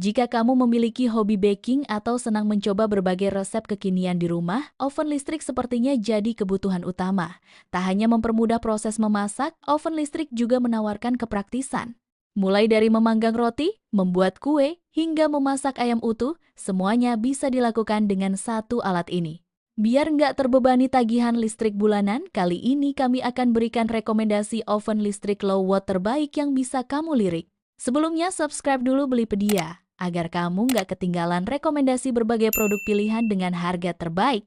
Jika kamu memiliki hobi baking atau senang mencoba berbagai resep kekinian di rumah, oven listrik sepertinya jadi kebutuhan utama. Tak hanya mempermudah proses memasak, oven listrik juga menawarkan kepraktisan. Mulai dari memanggang roti, membuat kue, hingga memasak ayam utuh, semuanya bisa dilakukan dengan satu alat ini. Biar nggak terbebani tagihan listrik bulanan, kali ini kami akan berikan rekomendasi oven listrik low watt terbaik yang bisa kamu lirik. Sebelumnya, subscribe dulu Belipedia, agar kamu nggak ketinggalan rekomendasi berbagai produk pilihan dengan harga terbaik.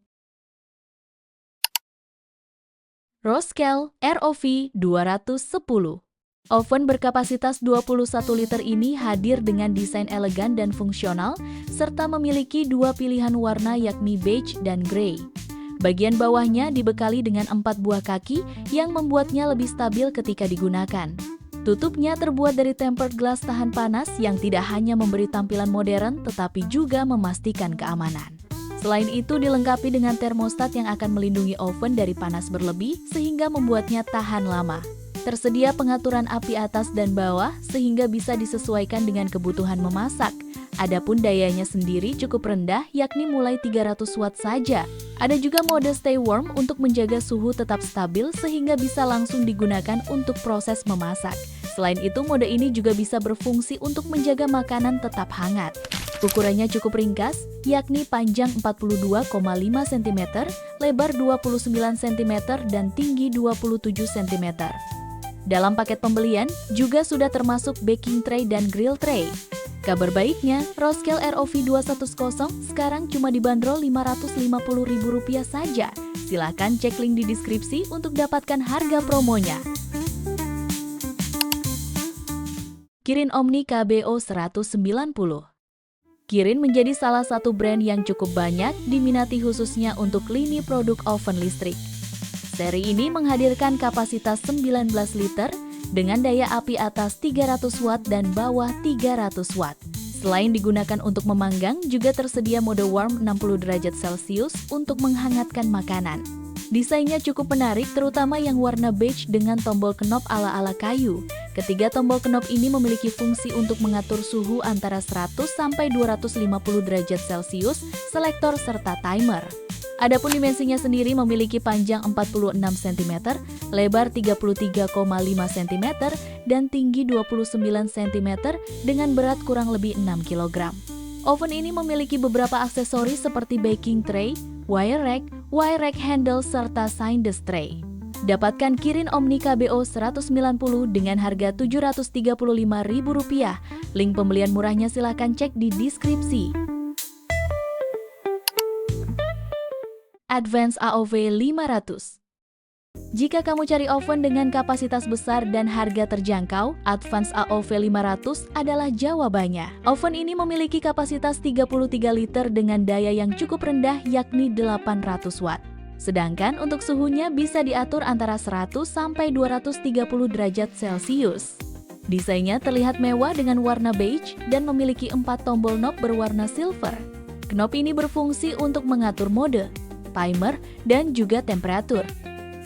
Roskel ROV 210. Oven berkapasitas 21 liter ini hadir dengan desain elegan dan fungsional, serta memiliki dua pilihan warna yakni beige dan grey. Bagian bawahnya dibekali dengan 4 buah kaki yang membuatnya lebih stabil ketika digunakan. Tutupnya terbuat dari tempered glass tahan panas yang tidak hanya memberi tampilan modern tetapi juga memastikan keamanan. Selain itu dilengkapi dengan termostat yang akan melindungi oven dari panas berlebih sehingga membuatnya tahan lama. Tersedia pengaturan api atas dan bawah sehingga bisa disesuaikan dengan kebutuhan memasak. Adapun dayanya sendiri cukup rendah yakni mulai 300 watt saja. Ada juga mode stay warm untuk menjaga suhu tetap stabil sehingga bisa langsung digunakan untuk proses memasak. Selain itu mode ini juga bisa berfungsi untuk menjaga makanan tetap hangat. Ukurannya cukup ringkas, yakni panjang 42,5 cm, lebar 29 cm, dan tinggi 27 cm. Dalam paket pembelian, juga sudah termasuk baking tray dan grill tray. Kabar baiknya, Roskel ROV 210 sekarang cuma dibanderol Rp550.000 saja. Silahkan cek link di deskripsi untuk dapatkan harga promonya. Kirin Omni KBO 190. Kirin menjadi salah satu brand yang cukup banyak diminati khususnya untuk lini produk oven listrik. Seri ini menghadirkan kapasitas 19 liter dengan daya api atas 300 watt dan bawah 300 watt. Selain digunakan untuk memanggang, juga tersedia mode warm 60 derajat Celcius untuk menghangatkan makanan. Desainnya cukup menarik, terutama yang warna beige dengan tombol knop ala-ala kayu. Ketiga tombol knop ini memiliki fungsi untuk mengatur suhu antara 100 sampai 250 derajat Celcius, selektor serta timer. Adapun dimensinya sendiri memiliki panjang 46 cm, lebar 33,5 cm, dan tinggi 29 cm dengan berat kurang lebih 6 kg. Oven ini memiliki beberapa aksesoris seperti baking tray, wire rack handle, serta sinus tray. Dapatkan Kirin Omni KBO 190 dengan harga Rp735.000. Link pembelian murahnya silahkan cek di deskripsi. Advance AOV 500. Jika kamu cari oven dengan kapasitas besar dan harga terjangkau, Advance AOV 500 adalah jawabannya. Oven ini memiliki kapasitas 33 liter dengan daya yang cukup rendah yakni 800 watt. Sedangkan untuk suhunya bisa diatur antara 100 sampai 230 derajat Celcius. Desainnya terlihat mewah dengan warna beige dan memiliki 4 tombol knob berwarna silver. Knob ini berfungsi untuk mengatur mode, timer, dan juga temperatur.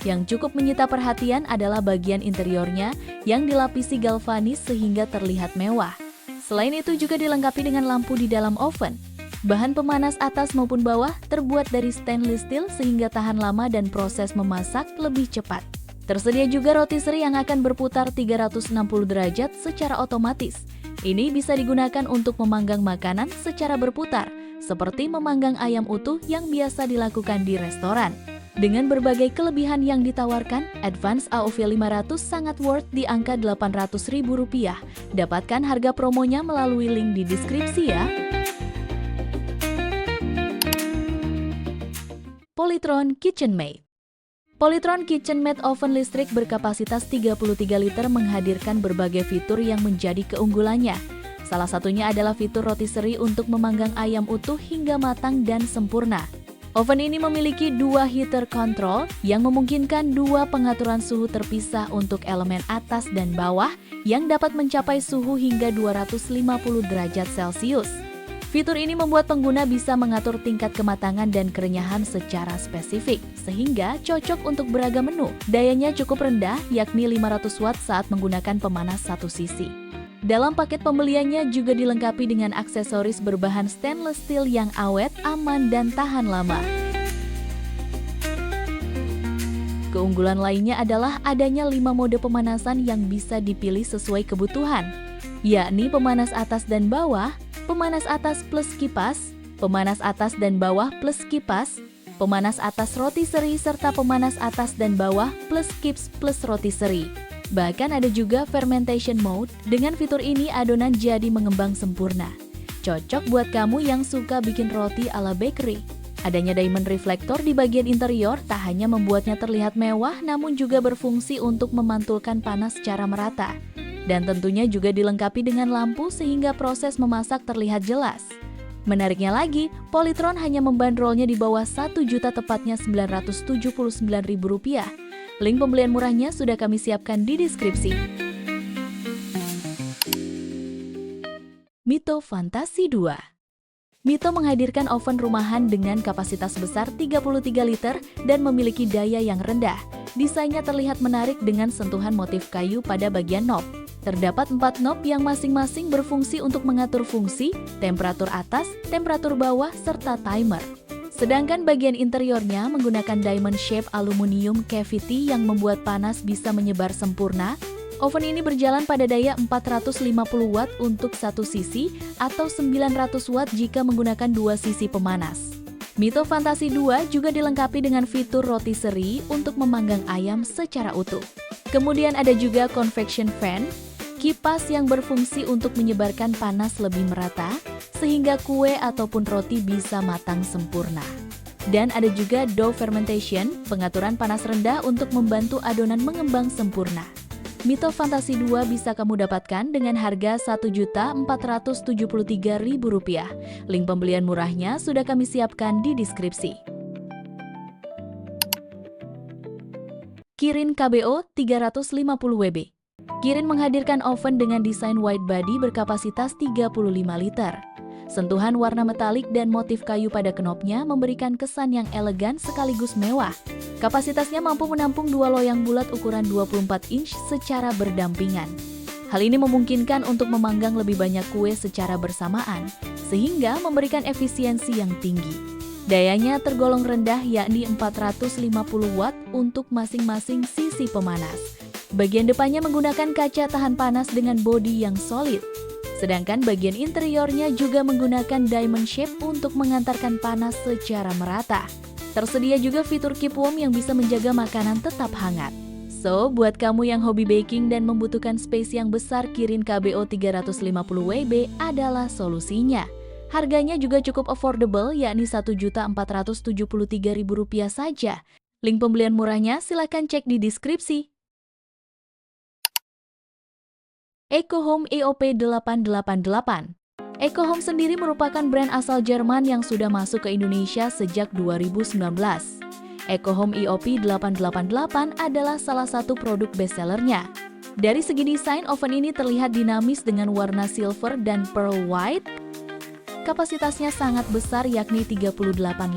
Yang cukup menyita perhatian adalah bagian interiornya yang dilapisi galvanis sehingga terlihat mewah. Selain itu juga dilengkapi dengan lampu di dalam oven. Bahan pemanas atas maupun bawah terbuat dari stainless steel sehingga tahan lama dan proses memasak lebih cepat. Tersedia juga rotisserie yang akan berputar 360 derajat secara otomatis. Ini bisa digunakan untuk memanggang makanan secara berputar, seperti memanggang ayam utuh yang biasa dilakukan di restoran. Dengan berbagai kelebihan yang ditawarkan, Advance AOV 500 sangat worth di angka Rp800.000. Dapatkan harga promonya melalui link di deskripsi ya. Polytron KitchenMaid. Polytron KitchenMaid oven listrik berkapasitas 33 liter menghadirkan berbagai fitur yang menjadi keunggulannya. Salah satunya adalah fitur rotisserie untuk memanggang ayam utuh hingga matang dan sempurna. Oven ini memiliki 2 heater control yang memungkinkan 2 pengaturan suhu terpisah untuk elemen atas dan bawah yang dapat mencapai suhu hingga 250 derajat Celcius. Fitur ini membuat pengguna bisa mengatur tingkat kematangan dan kerenyahan secara spesifik, sehingga cocok untuk beragam menu. Dayanya cukup rendah, yakni 500 watt saat menggunakan pemanas satu sisi. Dalam paket pembeliannya juga dilengkapi dengan aksesoris berbahan stainless steel yang awet, aman, dan tahan lama. Keunggulan lainnya adalah adanya 5 mode pemanasan yang bisa dipilih sesuai kebutuhan, yakni pemanas atas dan bawah, pemanas atas plus kipas, pemanas atas dan bawah plus kipas, pemanas atas rotisserie, serta pemanas atas dan bawah plus kips plus rotisserie. Bahkan ada juga fermentation mode. Dengan fitur ini adonan jadi mengembang sempurna. Cocok buat kamu yang suka bikin roti ala bakery. Adanya diamond reflektor di bagian interior tak hanya membuatnya terlihat mewah, namun juga berfungsi untuk memantulkan panas secara merata. Dan tentunya juga dilengkapi dengan lampu sehingga proses memasak terlihat jelas. Menariknya lagi, Polytron hanya membandrolnya di bawah 1 juta, tepatnya Rp979.000. Link pembelian murahnya sudah kami siapkan di deskripsi. Mito Fantasi 2. Mito menghadirkan oven rumahan dengan kapasitas besar 33 liter dan memiliki daya yang rendah. Desainnya terlihat menarik dengan sentuhan motif kayu pada bagian knob. Terdapat 4 knob yang masing-masing berfungsi untuk mengatur fungsi, temperatur atas, temperatur bawah, serta timer. Sedangkan bagian interiornya menggunakan diamond shape aluminium cavity yang membuat panas bisa menyebar sempurna. Oven ini berjalan pada daya 450 watt untuk satu sisi atau 900 watt jika menggunakan 2 sisi pemanas. Mito Fantasi 2 juga dilengkapi dengan fitur rotisserie untuk memanggang ayam secara utuh. Kemudian ada juga convection fan, kipas yang berfungsi untuk menyebarkan panas lebih merata, sehingga kue ataupun roti bisa matang sempurna. Dan ada juga dough fermentation, pengaturan panas rendah untuk membantu adonan mengembang sempurna. Mito Fantasi 2 bisa kamu dapatkan dengan harga Rp1.473.000. Link pembelian murahnya sudah kami siapkan di deskripsi. Kirin KBO 350WB. Kirin menghadirkan oven dengan desain wide body berkapasitas 35 liter. Sentuhan warna metalik dan motif kayu pada knobnya memberikan kesan yang elegan sekaligus mewah. Kapasitasnya mampu menampung 2 loyang bulat ukuran 24 inch secara berdampingan. Hal ini memungkinkan untuk memanggang lebih banyak kue secara bersamaan, sehingga memberikan efisiensi yang tinggi. Dayanya tergolong rendah, yakni 450 watt untuk masing-masing sisi pemanas. Bagian depannya menggunakan kaca tahan panas dengan bodi yang solid. Sedangkan bagian interiornya juga menggunakan diamond shape untuk mengantarkan panas secara merata. Tersedia juga fitur keep warm yang bisa menjaga makanan tetap hangat. So, buat kamu yang hobi baking dan membutuhkan space yang besar, Kirin KBO 350WB adalah solusinya. Harganya juga cukup affordable, yakni Rp1.473.000 saja. Link pembelian murahnya silahkan cek di deskripsi. EcoHome EOP 888. EcoHome sendiri merupakan brand asal Jerman yang sudah masuk ke Indonesia sejak 2019. EcoHome EOP 888 adalah salah satu produk bestsellernya. Dari segi desain, oven ini terlihat dinamis dengan warna silver dan pearl white. Kapasitasnya sangat besar, yakni 38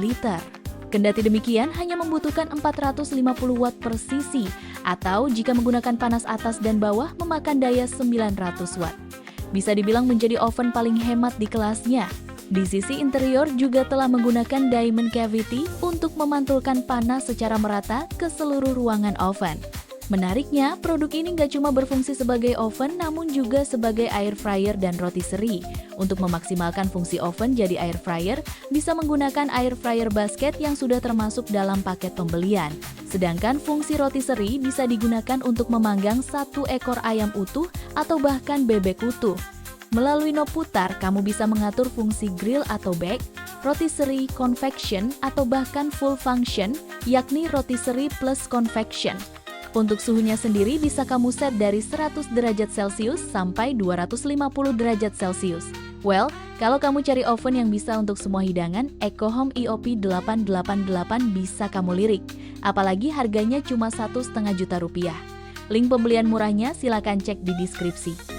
liter. Kendati demikian, hanya membutuhkan 450 watt per sisi, atau jika menggunakan panas atas dan bawah memakan daya 900 watt. Bisa dibilang menjadi oven paling hemat di kelasnya. Di sisi interior juga telah menggunakan diamond cavity untuk memantulkan panas secara merata ke seluruh ruangan oven. Menariknya, produk ini nggak cuma berfungsi sebagai oven, namun juga sebagai air fryer dan rotisserie. Untuk memaksimalkan fungsi oven jadi air fryer, bisa menggunakan air fryer basket yang sudah termasuk dalam paket pembelian. Sedangkan fungsi rotisserie bisa digunakan untuk memanggang 1 ekor ayam utuh atau bahkan bebek utuh. Melalui knob putar, kamu bisa mengatur fungsi grill atau bake, rotisserie, convection, atau bahkan full function, yakni rotisserie plus convection. Untuk suhunya sendiri bisa kamu set dari 100 derajat Celcius sampai 250 derajat Celcius. Well, kalau kamu cari oven yang bisa untuk semua hidangan, EcoHome EOP 888 bisa kamu lirik. Apalagi harganya cuma Rp1,5 juta. Link pembelian murahnya silakan cek di deskripsi.